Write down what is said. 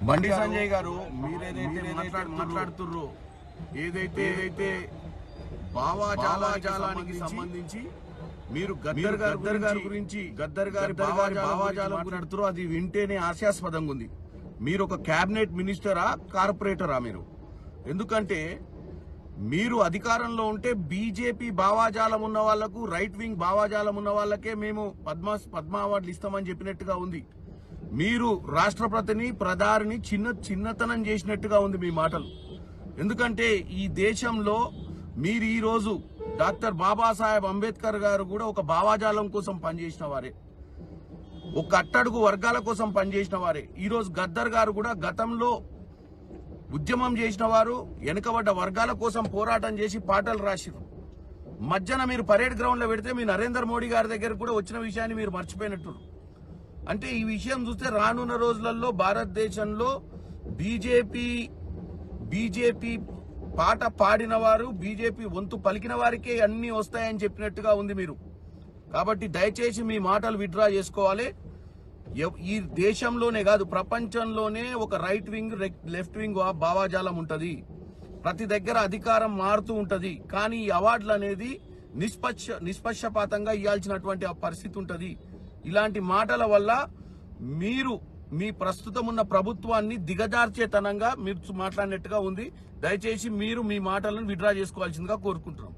బండి సంజయ్ గారు మీరేదైతే మాట్లాడుతుర్రో ఏదైతే భావాజాలానికి సంబంధించి మీరు గద్దర్ గారి గురించి గద్దర్ గారి భావాజాలం మాట్లాడుతురో అది వింటేనే హాస్యాస్పదంగా ఉంది. మీరు ఒక క్యాబినెట్ మినిస్టరా కార్పొరేటరా? మీరు ఎందుకంటే మీరు అధికారంలో ఉంటే బీజేపీ భావాజాలం ఉన్న వాళ్లకు, రైట్ వింగ్ భావాజాలం ఉన్న వాళ్ళకే మేము పద్మ అవార్డులు ఇస్తామని చెప్పినట్టుగా ఉంది. మీరు రాష్ట్రపతిని ప్రధాని చిన్నతనం చేసినట్టుగా ఉంది మీ మాటలు. ఎందుకంటే ఈ దేశంలో మీరు ఈ రోజు డాక్టర్ బాబాసాహెబ్ అంబేద్కర్ గారు కూడా ఒక భావాజాలం కోసం పనిచేసిన వారే, ఒక అట్టడుగు వర్గాల కోసం పనిచేసిన వారే. ఈ రోజు గద్దర్ గారు కూడా గతంలో ఉద్యమం చేసిన వారు, వెనుకబడ్డ వర్గాల కోసం పోరాటం చేసి పాటలు రాసిరు. మధ్యన మీరు పరేడ్ గ్రౌండ్ లో పెడితే మీ నరేంద్ర మోడీ గారి దగ్గర కూడా వచ్చిన విషయాన్ని మీరు మర్చిపోయినట్టు. అంటే ఈ విషయం చూస్తే రానున్న రోజులలో భారతదేశంలో బీజేపీ పాట పాడిన వారు, బీజేపీ వంతు పలికిన వారికే అన్ని వస్తాయని చెప్పినట్టుగా ఉంది మీరు. కాబట్టి దయచేసి మీ మాటలు విత్డ్రా చేసుకోవాలి. ఈ దేశంలోనే కాదు ప్రపంచంలోనే ఒక రైట్ వింగ్ లెఫ్ట్ వింగ్ భావాజాలం ఉంటది. ప్రతి దగ్గర అధికారం మారుతూ ఉంటది. కానీ ఈ అవార్డులు అనేది నిష్పక్షపాతంగా ఇవ్వాల్సినటువంటి పరిస్థితి ఉంటది. ఇలాంటి మాటల వల్ల మీరు మీ ప్రస్తుతం ఉన్న ప్రభుత్వాన్ని దిగజార్చేతనంగా మీరు మాట్లాడినట్టుగా ఉంది. దయచేసి మీరు మీ మాటలను విత్డ్రా చేసుకోవాల్సిందిగా కోరుకుంటున్నాం.